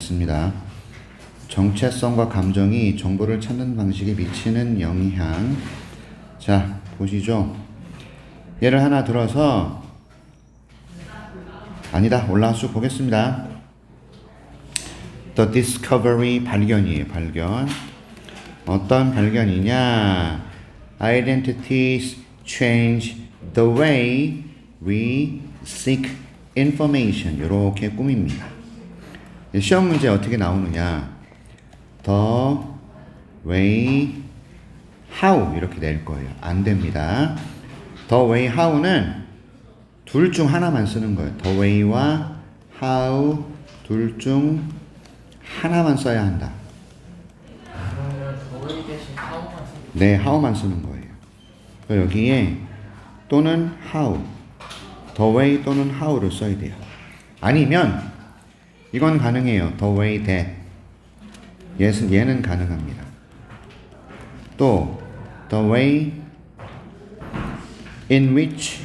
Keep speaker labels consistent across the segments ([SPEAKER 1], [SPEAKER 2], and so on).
[SPEAKER 1] 보겠습니다. 정체성과 감정이 정보를 찾는 방식에 미치는 영향. 자, 보시죠. 예를 하나 들어서 아니다. 올라와 쭉 보겠습니다. The discovery 발견이에요. 발견. 어떤 발견이냐? Identities change the way we seek information. 이렇게 꾸밉니다. 시험 문제 어떻게 나오느냐? The way how 이렇게 낼 거예요. 안 됩니다. The way how는 둘 중 하나만 쓰는 거예요. The way와 how 둘 중 하나만 써야 한다.
[SPEAKER 2] 그러면 the way 대신 how만 쓰면
[SPEAKER 1] 네, how만 쓰는 거예요. 여기에 또는 how, the way 또는 how를 써야 돼요. 아니면 이건 가능해요. the way that. 얘는 가능합니다. 또 the way in which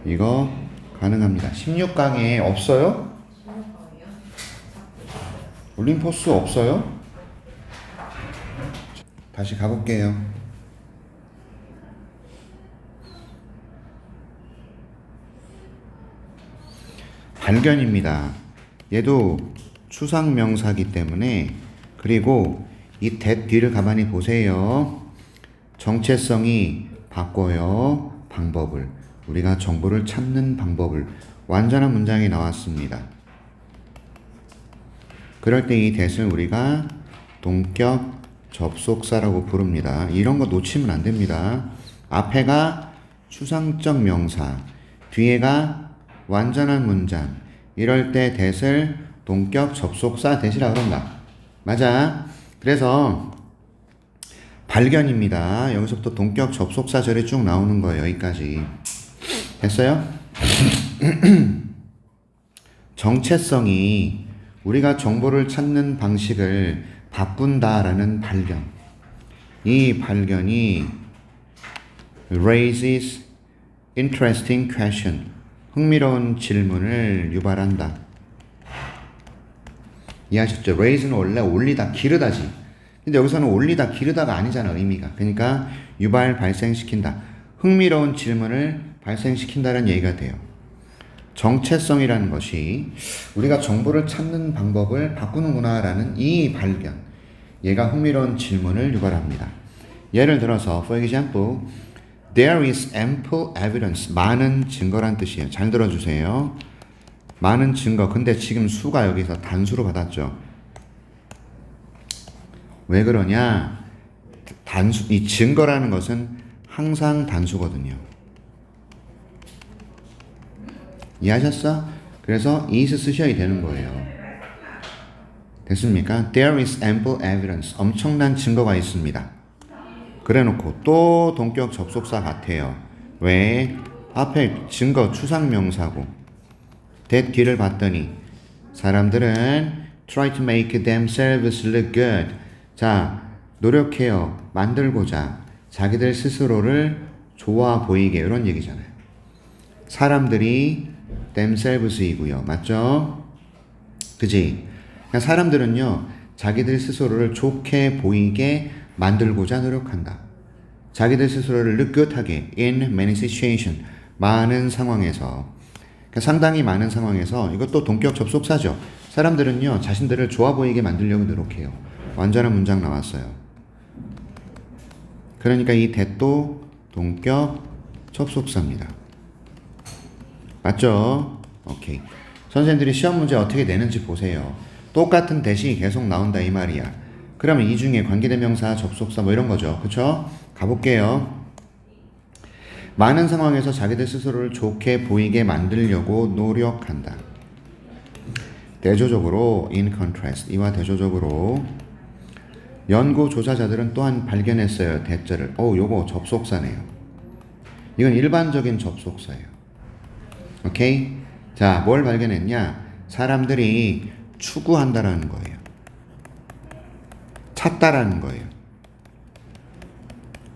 [SPEAKER 1] 이거 가능합니다. 16강에 없어요? 올림포스 없어요? 다시 가볼게요. 발견입니다. 얘도 추상명사기 때문에 그리고 이 that 뒤를 가만히 보세요. 정체성이 바꿔요. 방법을. 우리가 정보를 찾는 방법을. 완전한 문장이 나왔습니다. 그럴 때 이 that을 우리가 동격 접속사라고 부릅니다. 이런 거 놓치면 안 됩니다. 앞에가 추상적 명사, 뒤에가 완전한 문장. 이럴 때 that을 동격 접속사 that이라고 그런다. 맞아. 그래서 발견입니다. 여기서부터 동격 접속사절이 쭉 나오는 거예요. 여기까지. 됐어요? 정체성이 우리가 정보를 찾는 방식을 바꾼다라는 발견. 이 발견이 raises interesting question. 흥미로운 질문을 유발한다. 이해하셨죠? raise는 원래 올리다, 기르다지. 근데 여기서는 올리다, 기르다가 아니잖아, 의미가. 그러니까 유발, 발생시킨다. 흥미로운 질문을 발생시킨다는 얘기가 돼요. 정체성이라는 것이 우리가 정보를 찾는 방법을 바꾸는구나라는 이 발견. 얘가 흥미로운 질문을 유발합니다. 예를 들어서, for example, there is ample evidence. 많은 증거란 뜻이에요. 잘 들어주세요. 많은 증거. 근데 지금 수가 여기서 단수로 받았죠. 왜 그러냐? 이 증거라는 것은 항상 단수거든요. 이해하셨어? 그래서 is 쓰셔야 되는 거예요. 됐습니까? There is ample evidence. 엄청난 증거가 있습니다. 그래 놓고 또 동격 접속사 같아요. 왜? 앞에 증거 추상명사고 that 뒤를 봤더니 사람들은 try to make themselves look good. 자, 노력해요. 만들고자 자기들 스스로를 좋아 보이게 이런 얘기잖아요. 사람들이 themselves이고요. 맞죠? 그지? 그러니까 사람들은요. 자기들 스스로를 좋게 보이게 만들고자 노력한다. 자기들 스스로를 look good하게 in many situations. 많은 상황에서. 그러니까 상당히 많은 상황에서 이것도 동격 접속사죠. 사람들은요. 자신들을 좋아 보이게 만들려고 노력해요. 완전한 문장 나왔어요. 그러니까 이 that도 동격 접속사입니다. 맞죠? 오케이. 선생님들이 시험 문제 어떻게 내는지 보세요. 똑같은 that이 계속 나온다 이 말이야. 그러면 이 중에 관계대명사, 접속사 뭐 이런 거죠. 그쵸? 가볼게요. 많은 상황에서 자기들 스스로를 좋게 보이게 만들려고 노력한다. 대조적으로 in contrast. 이와 대조적으로 연구 조사자들은 또한 발견했어요. that자를. 요거 접속사네요. 이건 일반적인 접속사예요. 오케이? 자, 뭘 발견했냐? 사람들이 추구한다라는 거예요. 찾다라는 거예요.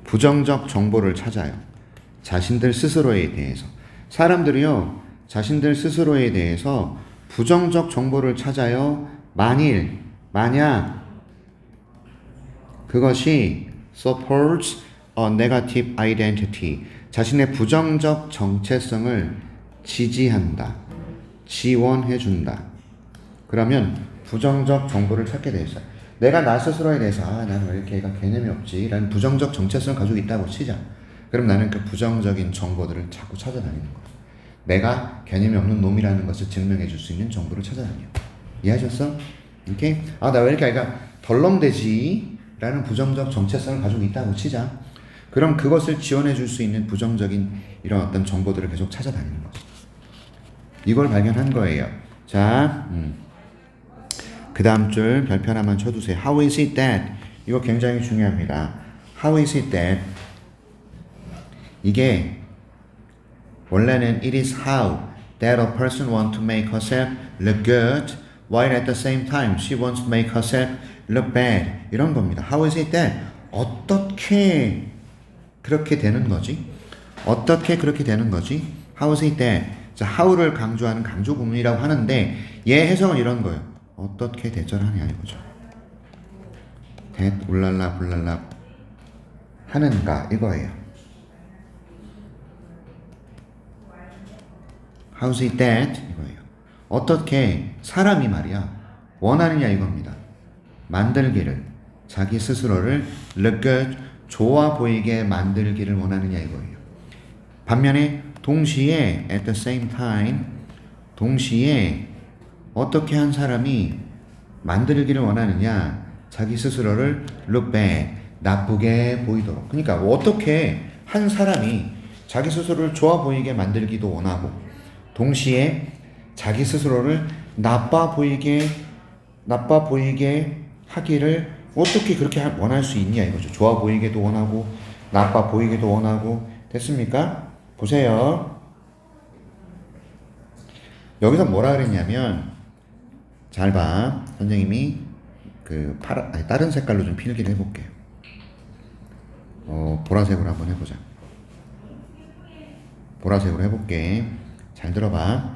[SPEAKER 1] 부정적 정보를 찾아요. 자신들 스스로에 대해서. 사람들이요, 자신들 스스로에 대해서 부정적 정보를 찾아요. 만약 그것이 supports a negative identity, 자신의 부정적 정체성을 지지한다, 지원해준다. 그러면 부정적 정보를 찾게 돼 있어요. 내가 나 스스로에 대해서 나는 왜 이렇게 애가 개념이 없지? 라는 부정적 정체성을 가지고 있다고 치자. 그럼 나는 그 부정적인 정보들을 자꾸 찾아다니는 거야. 내가 개념이 없는 놈이라는 것을 증명해 줄 수 있는 정보를 찾아다녀. 이해하셨어? 오케이? 나 왜 이렇게 애가 덜렁대지? 라는 부정적 정체성을 가지고 있다고 치자. 그럼 그것을 지원해 줄 수 있는 부정적인 이런 어떤 정보들을 계속 찾아다니는 거죠. 이걸 발견한 거예요. 자, 그 다음 줄 별표 하나만 쳐두세요. How is it that? 이거 굉장히 중요합니다. How is it that? 이게 원래는 it is how that a person wants to make herself look good while at the same time she wants to make herself look bad. 이런 겁니다. How is it that? 어떻게 그렇게 되는 거지? 어떻게 그렇게 되는 거지? How is it that? 자, how를 강조하는 강조 구문이라고 하는데 얘 해석은 이런 거예요. 어떻게 대절하냐 이거죠. that 울랄라 불랄라 하는가 이거예요. How is it that? 이거예요. 어떻게 사람이 말이야 원하느냐 이겁니다. 만들기를 자기 스스로를 look good 좋아 보이게 만들기를 원하느냐 이거예요. 반면에 동시에 at the same time 동시에 어떻게 한 사람이 만들기를 원하느냐 자기 스스로를 look bad 나쁘게 보이도록. 그러니까 어떻게 한 사람이 자기 스스로를 좋아 보이게 만들기도 원하고 동시에 자기 스스로를 나빠 보이게 하기를 어떻게 그렇게 원할 수 있냐 이거죠. 좋아 보이게도 원하고 나빠 보이게도 원하고. 됐습니까? 보세요. 여기서 뭐라 그랬냐면 잘 봐. 선생님이 다른 색깔로 좀 필기를 해볼게요. 보라색으로 한번 해보자. 보라색으로 해볼게. 잘 들어봐.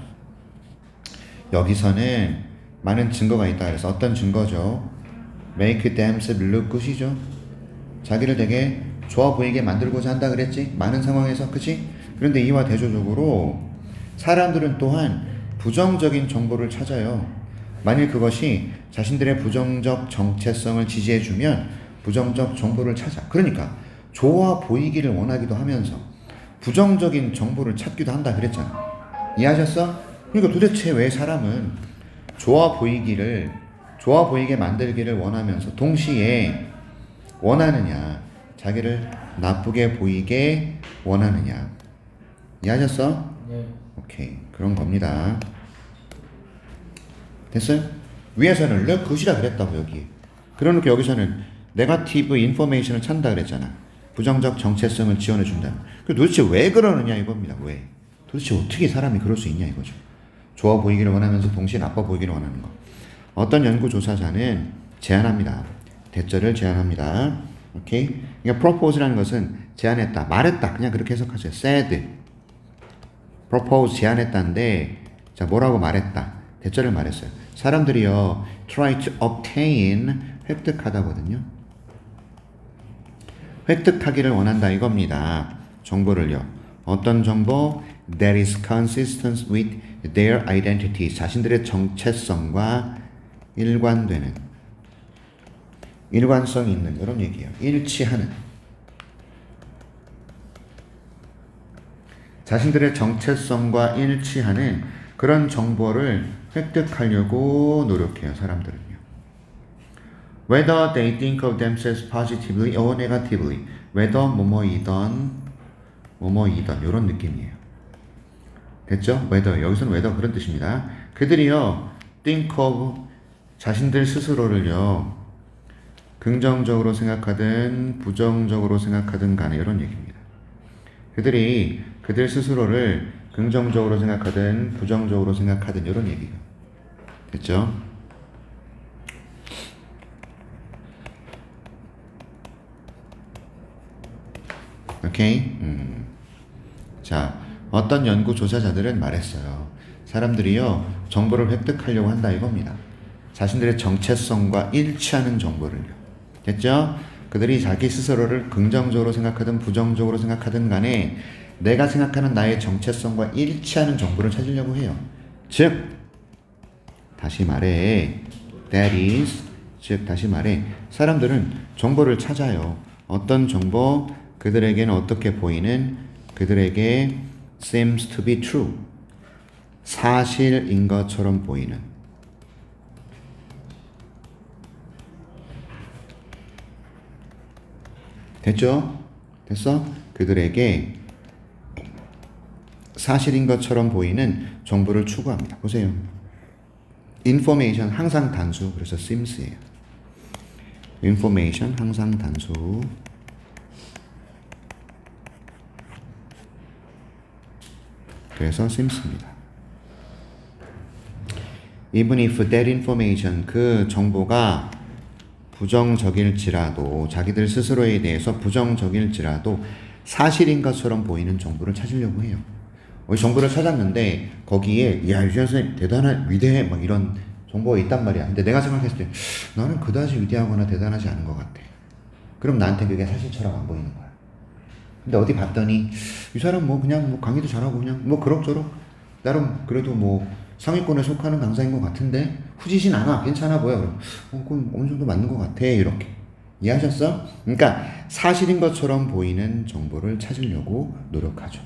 [SPEAKER 1] 여기서는 많은 증거가 있다 그래서 어떤 증거죠? Make themselves look good이죠. 자기를 되게 좋아 보이게 만들고자 한다 그랬지? 많은 상황에서, 그치? 그런데 이와 대조적으로 사람들은 또한 부정적인 정보를 찾아요. 만일 그것이 자신들의 부정적 정체성을 지지해주면 부정적 정보를 찾아. 그러니까 좋아 보이기를 원하기도 하면서 부정적인 정보를 찾기도 한다 그랬잖아. 이해하셨어? 그러니까 도대체 왜 사람은 좋아 보이게 만들기를 원하면서 동시에 원하느냐, 자기를 나쁘게 보이게 원하느냐. 이해하셨어?
[SPEAKER 2] 네.
[SPEAKER 1] 오케이, 그런 겁니다. 됐어요? 위에서는 look good이라 그랬다고 여기. 그러니까 여기서는 네거티브 인포메이션을 찾는다 그랬잖아. 부정적 정체성을 지원해 준다. 도대체 왜 그러느냐 이겁니다. 왜? 도대체 어떻게 사람이 그럴 수 있냐 이거죠. 좋아 보이기를 원하면서 동시에 나빠 보이기를 원하는 거. 어떤 연구조사자는 제안합니다. 대절을 제안합니다. 오케이? 그러니까 propose라는 것은 제안했다, 말했다. 그냥 그렇게 해석하세요. said. propose 제안했다인데 자 뭐라고 말했다. 대절을 말했어요. 사람들이요 try to obtain 획득하다거든요. 획득하기를 원한다 이겁니다. 정보를요. 어떤 정보? That is consistent with their identity. 자신들의 정체성과 일관성 있는 이런 얘기예요. 일치하는. 자신들의 정체성과 일치하는 그런 정보를 획득하려고 노력해요. 사람들은요. Whether they think of themselves positively or negatively. whether 뭐뭐이던 이런 느낌이에요. 됐죠? whether 여기서는 whether 그런 뜻입니다. 그들이요 think of 자신들 스스로를요 긍정적으로 생각하든 부정적으로 생각하든 간에 이런 얘기입니다. 그들이 그들 스스로를 긍정적으로 생각하든 부정적으로 생각하든 이런 얘기가 됐죠? 오케이? 자, 어떤 연구 조사자들은 말했어요. 사람들이요 정보를 획득하려고 한다 이겁니다. 자신들의 정체성과 일치하는 정보를요. 됐죠? 그들이 자기 스스로를 긍정적으로 생각하든 부정적으로 생각하든 간에 내가 생각하는 나의 정체성과 일치하는 정보를 찾으려고 해요. 즉 다시 말해 that is 즉 다시 말해 사람들은 정보를 찾아요. 어떤 정보? 그들에게는 어떻게 보이는 그들에게 seems to be true 사실인 것처럼 보이는 됐죠? 됐어? 그들에게 사실인 것처럼 보이는 정보를 추구합니다. 보세요. information 항상 단수 그래서 seems예요. information 항상 단수 그래서 seems입니다. even if that information 그 정보가 부정적일지라도 자기들 스스로에 대해서 부정적일지라도 사실인 것처럼 보이는 정보를 찾으려고 해요. 정보를 찾았는데 거기에 야 유지현 선생님 대단한 위대해 막 이런 정보가 있단 말이야. 근데 내가 생각했을 때 나는 그다지 위대하거나 대단하지 않은 것 같아. 그럼 나한테 그게 사실처럼 안 보이는 거야. 근데 어디 봤더니 이 사람 뭐 그냥 뭐 강의도 잘하고 그냥 뭐 그럭저럭 나름 그래도 뭐 상위권에 속하는 강사인 것 같은데 후지진 않아 괜찮아 보여. 그럼 어느 정도 맞는 것 같아 이렇게 이해하셨어? 그러니까 사실인 것처럼 보이는 정보를 찾으려고 노력하죠.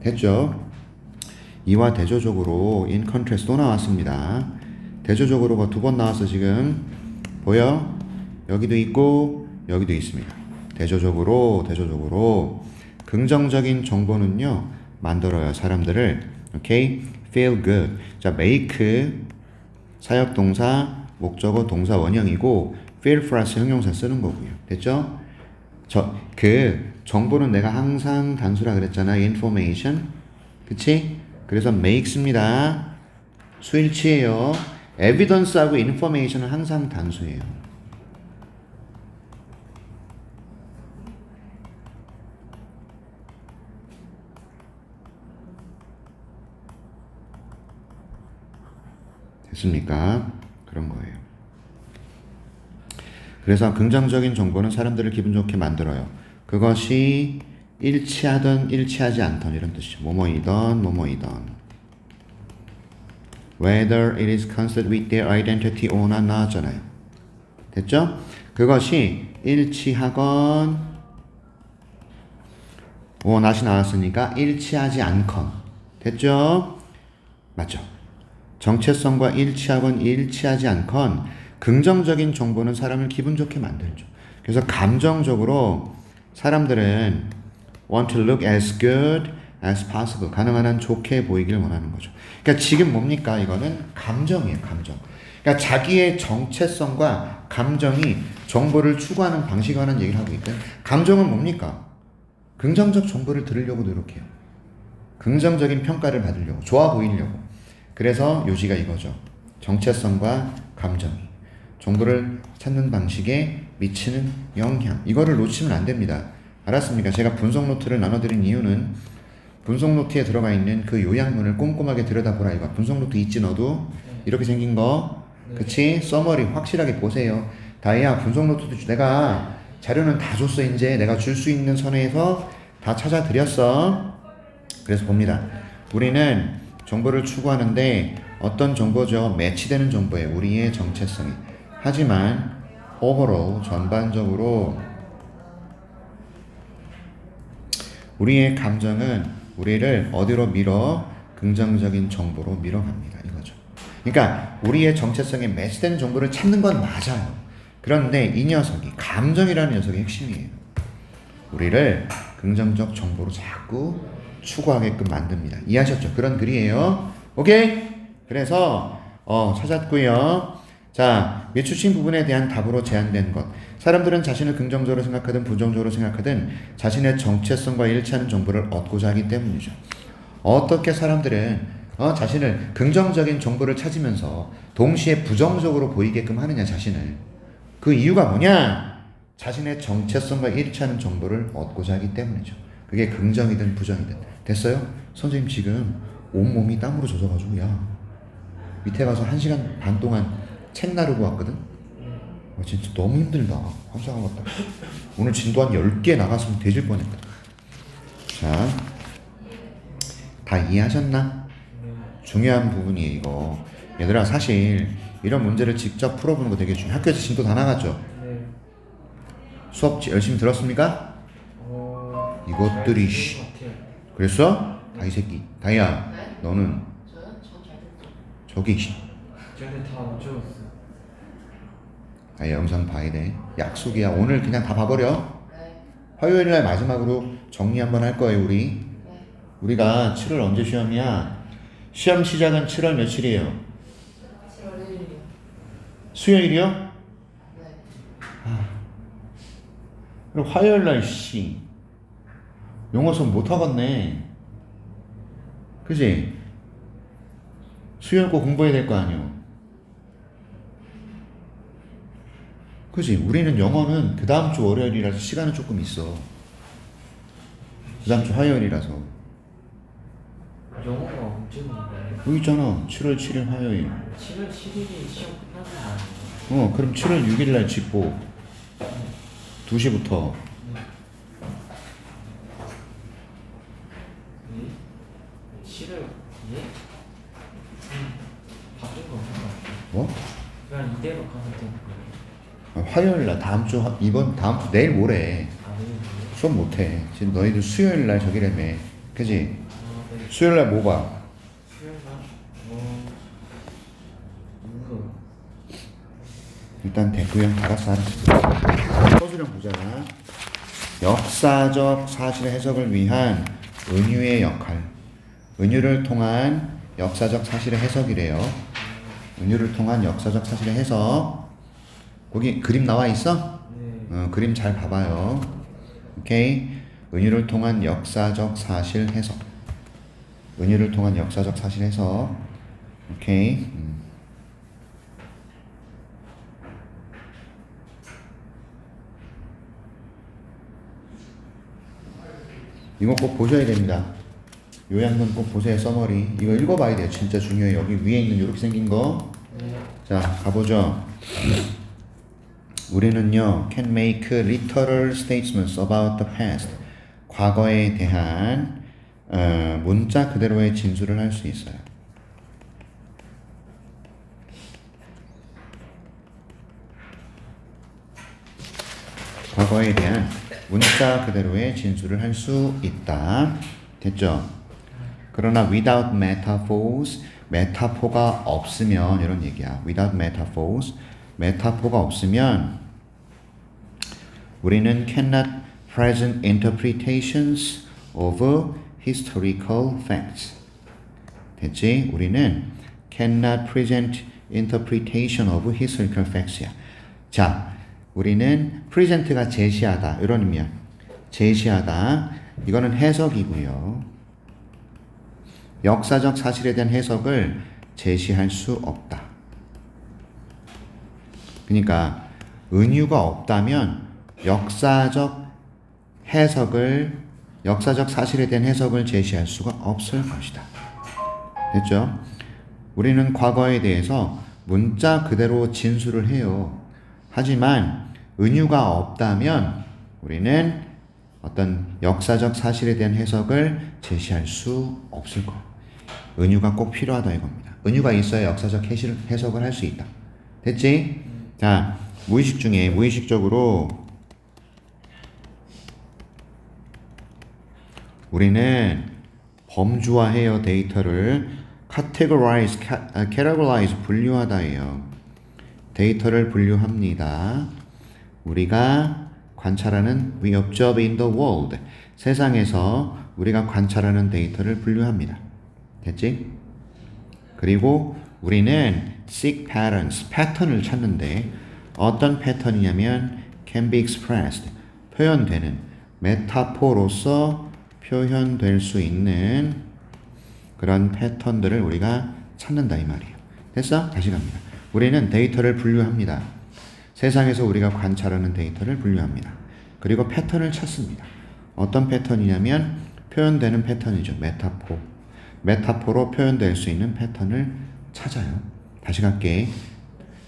[SPEAKER 1] 됐죠? 이와 대조적으로 in contrast 또 나왔습니다. 대조적으로가 2번 나와서 지금 보여? 여기도 있고 여기도 있습니다. 대조적으로 긍정적인 정보는요 만들어요. 사람들을 오케이 feel good. 자 make 사역동사 목적어 동사 원형이고 feel 플러스 형용사 쓰는 거고요. 됐죠? 그 정보는 내가 항상 단수라 그랬잖아. information 그치? 그래서 makes입니다. 수일치예요. evidence하고 information은 항상 단수예요. 됐습니까? 그런 거예요. 그래서 긍정적인 정보는 사람들을 기분 좋게 만들어요. 그것이 일치하든 일치하지 않던 이런 뜻이죠. 뭐뭐이던 whether it is consistent with their identity or not 나왔잖아요. 됐죠? 그것이 일치하건 or not이 나왔으니까 일치하지 않건 됐죠? 맞죠? 정체성과 일치하건 일치하지 않건 긍정적인 정보는 사람을 기분 좋게 만들죠. 그래서 감정적으로 사람들은 want to look as good as possible. 가능한 한 좋게 보이길 원하는 거죠. 그러니까 지금 뭡니까? 이거는 감정이에요. 감정. 그러니까 자기의 정체성과 감정이 정보를 추구하는 방식에 관한 얘기를 하고 있거든요. 감정은 뭡니까? 긍정적 정보를 들으려고 노력해요. 긍정적인 평가를 받으려고. 좋아 보이려고. 그래서 요지가 이거죠. 정체성과 감정이 정보를 찾는 방식에 미치는 영향. 이거를 놓치면 안 됩니다. 알았습니까? 제가 분석 노트를 나눠드린 이유는 분석 노트에 들어가 있는 그 요약문을 꼼꼼하게 들여다보라 이거. 분석 노트 있지 너도? 이렇게 생긴 거. 그치? 서머리 확실하게 보세요. 다이아 분석 노트도 내가 자료는 다 줬어. 이제 내가 줄 수 있는 선에서 다 찾아드렸어. 그래서 봅니다. 우리는 정보를 추구하는데 어떤 정보죠? 매치되는 정보예요. 우리의 정체성이. 하지만 overall 전반적으로 우리의 감정은 우리를 어디로 밀어? 긍정적인 정보로 밀어갑니다. 이거죠. 그러니까 우리의 정체성에 매치되는 정보를 찾는 건 맞아요. 그런데 이 녀석이 감정이라는 녀석이 핵심이에요. 우리를 긍정적 정보로 자꾸 추구하게끔 만듭니다. 이해하셨죠? 그런 글이에요. 오케이? 그래서 찾았고요. 자, 밑추신 부분에 대한 답으로 제안된 것. 사람들은 자신을 긍정적으로 생각하든 부정적으로 생각하든 자신의 정체성과 일치하는 정보를 얻고자 하기 때문이죠. 어떻게 사람들은 자신을 긍정적인 정보를 찾으면서 동시에 부정적으로 보이게끔 하느냐 자신을. 그 이유가 뭐냐? 자신의 정체성과 일치하는 정보를 얻고자 하기 때문이죠. 그게 긍정이든 부정이든. 됐어요? 선생님 지금 온몸이 땀으로 젖어가지고 야 밑에 가서 1시간 반 동안 책 나르고 왔거든. 진짜 너무 힘들다. 환상한 것 같다. 오늘 진도 한 10개 나갔으면 되질 뻔했다. 자, 다 이해하셨나? 중요한 부분이에요 이거. 얘들아 사실 이런 문제를 직접 풀어보는 거 되게 중요해. 학교에서 진도 다 나갔죠?
[SPEAKER 2] 네.
[SPEAKER 1] 수업 열심히 들었습니까? 이것들이
[SPEAKER 2] 잘
[SPEAKER 1] 씨.
[SPEAKER 2] 들은 것 같아요.
[SPEAKER 1] 그랬어? 다이 새끼. 다이야 너는
[SPEAKER 3] 저는 전잘 듣죠.
[SPEAKER 1] 저기 씨.
[SPEAKER 2] 저는 다못 적었어요.
[SPEAKER 1] 다이야 영상 봐야 돼. 약속이야. 오늘 그냥 다 봐버려.
[SPEAKER 3] 네.
[SPEAKER 1] 화요일날 마지막으로 정리 한번 할 거예요 우리.
[SPEAKER 3] 네.
[SPEAKER 1] 우리가 7월 언제 시험이야? 시험 시작은 7월 며칠이에요?
[SPEAKER 3] 7월 1일이요.
[SPEAKER 1] 수요일이요?
[SPEAKER 3] 네.
[SPEAKER 1] 그럼 화요일날 씨 영어 수업 못하겠네. 그지? 수요일 거 공부해야 될 거 아니요. 그지? 우리는 영어는 그 다음 주 월요일이라서 시간은 조금 있어. 그 다음 주 화요일이라서.
[SPEAKER 2] 영어가 언제 보는 거예요?
[SPEAKER 1] 여기 있잖아. 7월 7일 화요일.
[SPEAKER 2] 7월 7일이 시험 끝나는 거 아니에요?
[SPEAKER 1] 그럼 7월 6일날 집보 2시부터.
[SPEAKER 2] 예? 7월 예? 바뀐 거 없는 것 같아요.
[SPEAKER 1] 뭐?
[SPEAKER 2] 그냥 이대로 가면 되는 거예요.
[SPEAKER 1] 화요일날 다음 주 다음 주 내일 모레
[SPEAKER 2] 아, 네.
[SPEAKER 1] 수업 못해. 지금 너희들 수요일날 저기라며. 그지?
[SPEAKER 2] 아, 네.
[SPEAKER 1] 수요일날 뭐 봐?
[SPEAKER 2] 수요일 날? 뭐요?
[SPEAKER 1] 일단 됐고요. 알았어. 서술형 보자. 역사적 사실의 해석을 위한 은유의 역할. 은유를 통한 역사적 사실의 해석이래요. 은유를 통한 역사적 사실의 해석. 거기 그림 나와 있어?
[SPEAKER 2] 네.
[SPEAKER 1] 그림 잘 봐봐요. 오케이. 은유를 통한 역사적 사실 해석. 은유를 통한 역사적 사실 해석. 오케이. 이거 꼭 보셔야 됩니다. 요약문 꼭 보세요. 서머리. 이거 읽어봐야 돼요. 진짜 중요해요. 여기 위에 있는 이렇게 생긴 거.
[SPEAKER 2] 네.
[SPEAKER 1] 자, 가보죠. 우리는요, can make literal statements about the past. 과거에 대한 문자 그대로의 진술을 할 수 있어요. 과거에 대한 문자 그대로의 진술을 할 수 있다. 됐죠? 그러나 without metaphors, 메타포가 없으면 이런 얘기야. without metaphors, 메타포가 없으면 우리는 cannot present interpretations of historical facts. 됐지? 우리는 cannot present interpretation of historical facts야. 자, 우리는 present가 제시하다 이런 의미야. 제시하다. 이거는 해석이고요. 역사적 사실에 대한 해석을 제시할 수 없다. 그러니까 은유가 없다면 역사적 사실에 대한 해석을 제시할 수가 없을 것이다. 됐죠? 우리는 과거에 대해서 문자 그대로 진술을 해요. 하지만 은유가 없다면 우리는 어떤 역사적 사실에 대한 해석을 제시할 수 없을 것. 은유가 꼭 필요하다 이겁니다. 은유가 있어야 역사적 해석을 할 수 있다. 됐지? 자, 무의식 중에 무의식적으로 우리는 범주화해요. 데이터를 categorize, 분류하다예요. 데이터를 분류합니다. 우리가 관찰하는 we observe in the world. 세상에서 우리가 관찰하는 데이터를 분류합니다. 됐지? 그리고 우리는 seek patterns, 패턴을 찾는데 어떤 패턴이냐면 can be expressed, 표현되는, 메타포로서 표현될 수 있는 그런 패턴들을 우리가 찾는다 이 말이에요. 됐어? 다시 갑니다. 우리는 데이터를 분류합니다. 세상에서 우리가 관찰하는 데이터를 분류합니다. 그리고 패턴을 찾습니다. 어떤 패턴이냐면 표현되는 패턴이죠. 메타포. 메타포로 표현될 수 있는 패턴을 찾아요. 다시 갈게.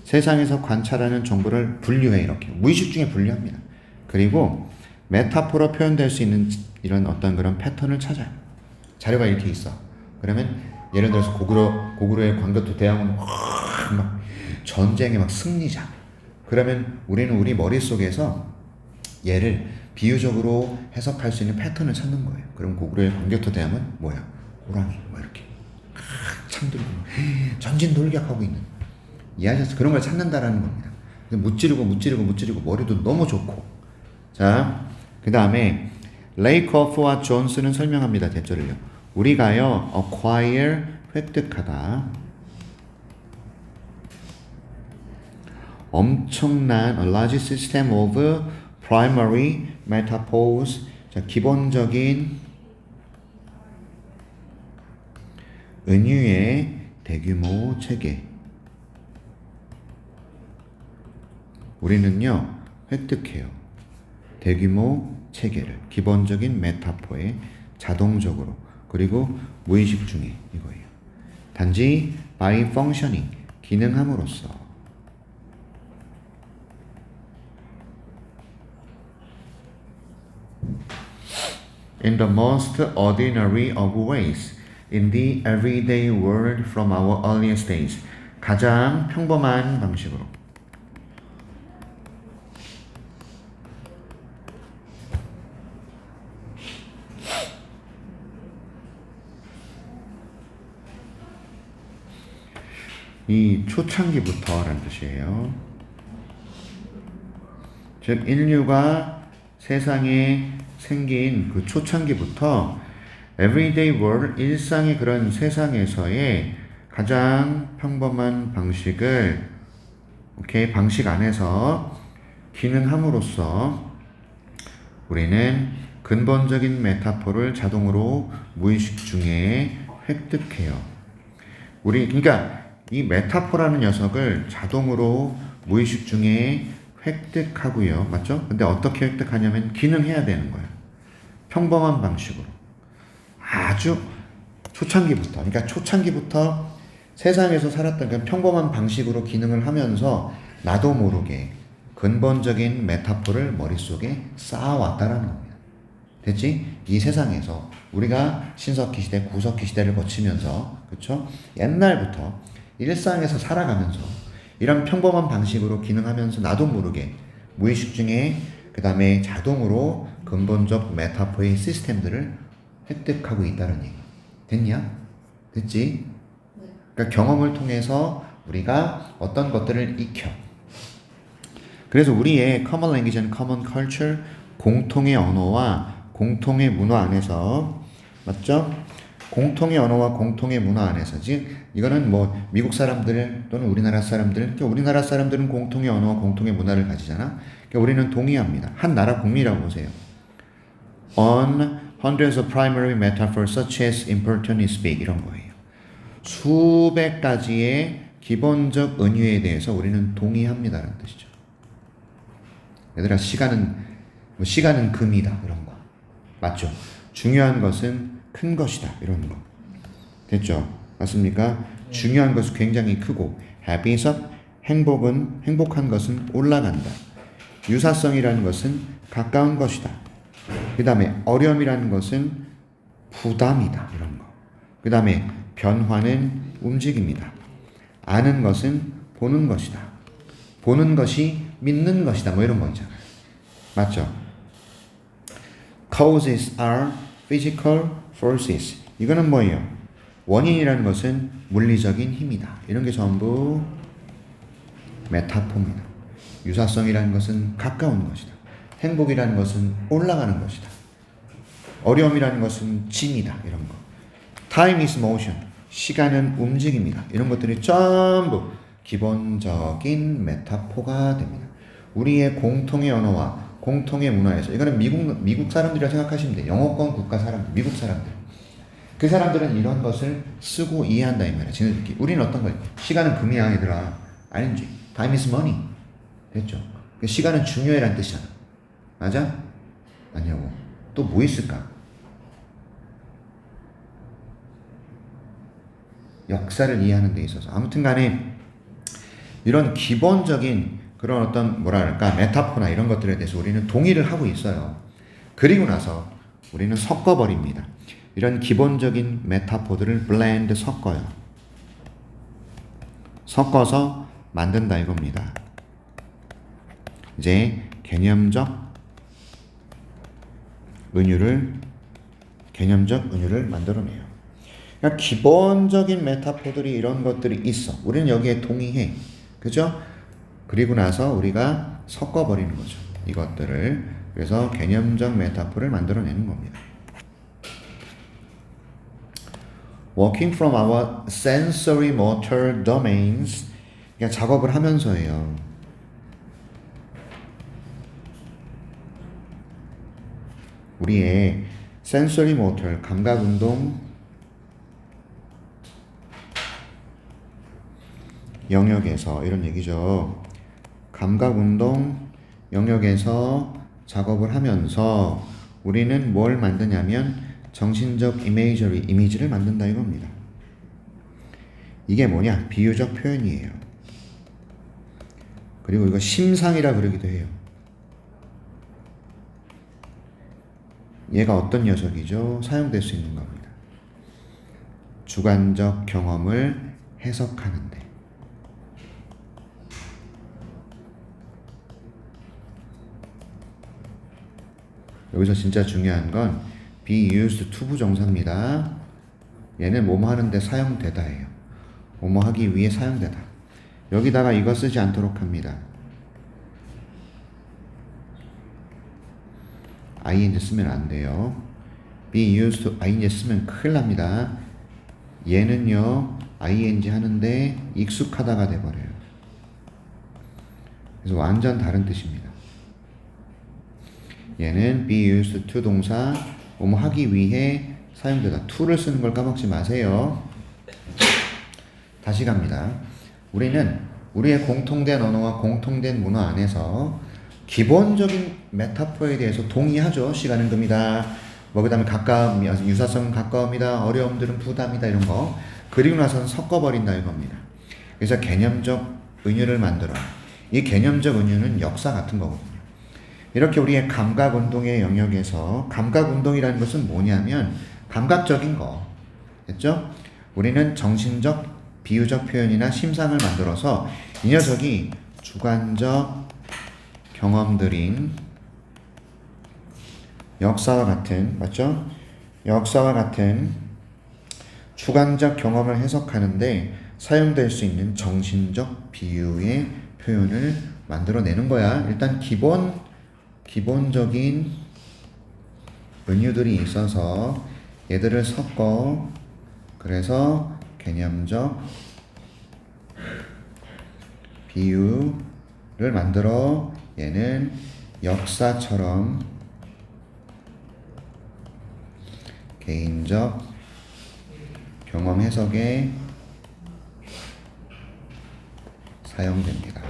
[SPEAKER 1] 세상에서 관찰하는 정보를 분류해. 이렇게 무의식 중에 분류합니다. 그리고 메타포로 표현될 수 있는 이런 어떤 그런 패턴을 찾아요. 자료가 이렇게 있어. 그러면 예를 들어서 고구려의 광교토 대왕은 막 전쟁의 막 승리자. 그러면 우리는 우리 머릿속에서 얘를 비유적으로 해석할 수 있는 패턴을 찾는 거예요. 그럼 고구려의 광교토 대왕은 뭐야? 호랑이 뭐 이렇게 창 들고 전진 돌격하고 있는 이해하셨어요? 그런 걸 찾는다라는 겁니다. 무찌르고 머리도 너무 좋고. 자, 그 다음에 레이커프와 존스는 설명합니다. 대절을요. 우리가요 acquire 획득하다, 엄청난 a large system of primary metaphors. 자, 기본적인 은유의 대규모 체계. 우리는요 획득해요. 대규모 체계를 기본적인 메타포에 자동적으로 그리고 무의식 중에 이거예요. 단지 by functioning 기능함으로써 in the most ordinary of ways in the everyday world from our earliest days. 가장 평범한 방식으로 이 초창기부터라는 뜻이에요. 즉 인류가 세상에 생긴 그 초창기부터 everyday world, 일상의 그런 세상에서의 가장 평범한 방식을 방식 안에서 기능함으로써 우리는 근본적인 메타포를 자동으로 무의식 중에 획득해요. 그러니까 이 메타포라는 녀석을 자동으로 무의식 중에 획득하고요. 맞죠? 근데 어떻게 획득하냐면 기능해야 되는 거예요. 평범한 방식으로. 아주 초창기부터 세상에서 살았던 그 평범한 방식으로 기능을 하면서 나도 모르게 근본적인 메타포를 머릿속에 쌓아왔다라는 겁니다. 됐지? 이 세상에서 우리가 신석기 시대, 구석기 시대를 거치면서, 그쵸? 옛날부터 일상에서 살아가면서 이런 평범한 방식으로 기능하면서 나도 모르게 무의식 중에 그 다음에 자동으로 근본적 메타포의 시스템들을 획득하고 있다는 얘기. 됐냐? 됐지? 그러니까 경험을 통해서 우리가 어떤 것들을 익혀. 그래서 우리의 common language and common culture, 공통의 언어와 공통의 문화 안에서, 맞죠? 공통의 언어와 공통의 문화 안에서, 즉 이거는 뭐 미국 사람들 또는 우리나라 사람들, 그러니까 우리나라 사람들은 공통의 언어와 공통의 문화를 가지잖아. 그러니까 우리는 동의합니다. 한 나라 국민이라고 보세요. On hundreds of primary metaphors such as important speak, 이런 거예요. 수백 가지의 기본적 은유에 대해서 우리는 동의합니다라는 뜻이죠. 얘들아, 시간은 금이다, 이런 거 맞죠? 중요한 것은 큰 것이다, 이런 거 됐죠? 맞습니까? 중요한 것은 굉장히 크고, happy에서 행복한 것은 올라간다. 유사성이라는 것은 가까운 것이다. 그 다음에 어려움이라는 것은 부담이다, 이런 거. 그 다음에 변화는 움직임이다. 아는 것은 보는 것이다. 보는 것이 믿는 것이다, 뭐 이런 거 있잖아요. 맞죠? Causes are physical forces. 이거는 뭐예요? 원인이라는 것은 물리적인 힘이다. 이런 게 전부 메타포입니다. 유사성이라는 것은 가까운 것이다. 행복이라는 것은 올라가는 것이다. 어려움이라는 것은 짐이다, 이런 거. Time is motion. 시간은 움직임이다. 이런 것들이 전부 기본적인 메타포가 됩니다. 우리의 공통의 언어와 공통의 문화에서, 이거는 미국 사람들이라 생각하시면 돼요. 영어권 국가 사람들, 미국 사람들. 그 사람들은 이런 것을 쓰고 이해한다, 이 말이야. 지네들끼리. 우리는 어떤 거예요? 시간은 금이야, 얘들아. 아닌지. Time is money. 됐죠? 시간은 중요해라는 뜻이잖아. 맞아? 아니냐고. 또 뭐 있을까? 역사를 이해하는 데 있어서 아무튼 간에 이런 기본적인 그런 어떤 뭐랄까 메타포나 이런 것들에 대해서 우리는 동의를 하고 있어요. 그리고 나서 우리는 섞어버립니다. 이런 기본적인 메타포들을 블렌드 섞어요. 섞어서 만든다 이겁니다. 이제 개념적 은유를 만들어내요. 그러니까 기본적인 메타포들이 이런 것들이 있어. 우리는 여기에 동의해. 그죠? 그리고 나서 우리가 섞어버리는 거죠. 이것들을. 그래서 개념적 메타포를 만들어내는 겁니다. Working from our sensory motor domains. 그러니까 작업을 하면서예요. 우리의 sensory motor, 감각운동 영역에서 이런 얘기죠. 감각운동 영역에서 작업을 하면서 우리는 뭘 만드냐면 정신적 이미지를 만든다 이겁니다. 이게 뭐냐? 비유적 표현이에요. 그리고 이거 심상이라 그러기도 해요. 얘가 어떤 녀석이죠? 사용될 수 있는 겁니다. 주관적 경험을 해석하는데. 여기서 진짜 중요한 건 be used to 부정사입니다. 얘는 뭐뭐 하는데 사용되다예요. 뭐뭐 하기 위해 사용되다. 여기다가 이거 쓰지 않도록 합니다. ing 쓰면 안 돼요. be used to ing 쓰면 큰일 납니다. 얘는요 ing 하는데 익숙하다가 돼버려요. 그래서 완전 다른 뜻입니다. 얘는 be used to 동사 뭐뭐 하기 위해 사용되다. to를 쓰는 걸 까먹지 마세요. 다시 갑니다. 우리는 우리의 공통된 언어와 공통된 문화 안에서 기본적인 메타포에 대해서 동의하죠. 시간은 금이다. 뭐 그다음에 유사성은 가까움이다. 어려움들은 부담이다. 이런 거. 그리고 나서는 섞어버린다 이겁니다. 그래서 개념적 은유를 만들어. 이 개념적 은유는 역사 같은 거거든요. 이렇게 우리의 감각운동의 영역에서 감각운동이라는 것은 뭐냐면 감각적인 거. 됐죠? 우리는 정신적, 비유적 표현이나 심상을 만들어서 이 녀석이 주관적 경험들인 역사와 같은, 맞죠? 역사와 같은 주관적 경험을 해석하는데 사용될 수 있는 정신적 비유의 표현을 만들어내는 거야. 일단 기본적인 은유들이 있어서 얘들을 섞어 그래서 개념적 비유를 만들어 얘는 역사처럼 개인적 경험 해석에 사용됩니다.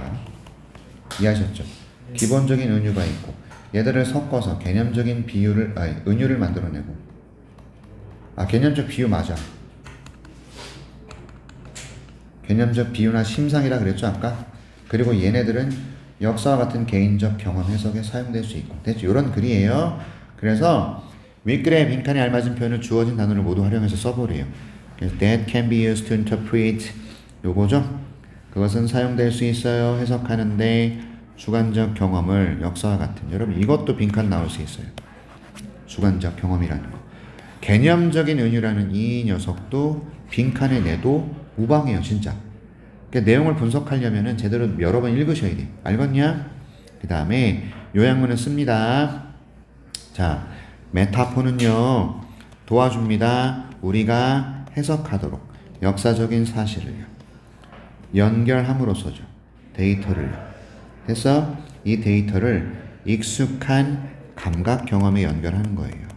[SPEAKER 1] 이해하셨죠? 기본적인 은유가 있고 얘들을 섞어서 개념적인 은유를 만들어내고 개념적 비유 맞아. 개념적 비유나 심상이라 그랬죠 아까? 그리고 얘네들은 역사와 같은 개인적 경험 해석에 사용될 수 있고 됐죠? 이런 글이에요. 그래서 윗글에 빈칸에 알맞은 표현을 주어진 단어를 모두 활용해서 써보래요. 그래서 that can be used to interpret 요거죠? 그것은 사용될 수 있어요. 해석하는데 주관적 경험을 역사와 같은 여러분 이것도 빈칸 나올 수 있어요. 주관적 경험이라는 거. 개념적인 은유라는 이 녀석도 빈칸에 내도 무방해요 진짜. 그러니까 내용을 분석하려면 제대로 여러 번 읽으셔야 돼. 알겠냐? 그 다음에 요약문을 씁니다. 자, 메타포는요 도와줍니다. 우리가 해석하도록 역사적인 사실을요 연결함으로써죠. 데이터를요. 그래서 이 데이터를 익숙한 감각 경험에 연결하는 거예요.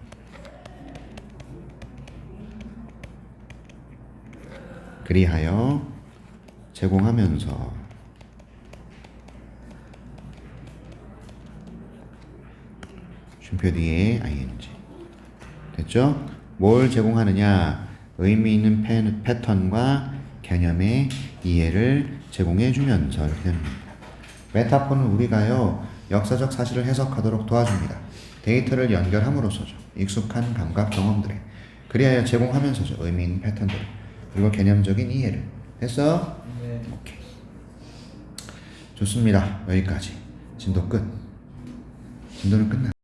[SPEAKER 1] 그리하여 제공하면서 쉼표 뒤에 ing 됐죠? 뭘 제공하느냐? 의미 있는 패턴과 개념의 이해를 제공해 주면서 이렇게 됩니다. 메타포는 우리가요 역사적 사실을 해석하도록 도와줍니다. 데이터를 연결함으로써죠. 익숙한 감각 경험들에 그리하여 제공하면서죠. 의미 있는 패턴들 그리고 개념적인 이해를 했어?
[SPEAKER 2] 네.
[SPEAKER 1] 오케이. 좋습니다. 여기까지 진도 끝. 진도는 끝났어.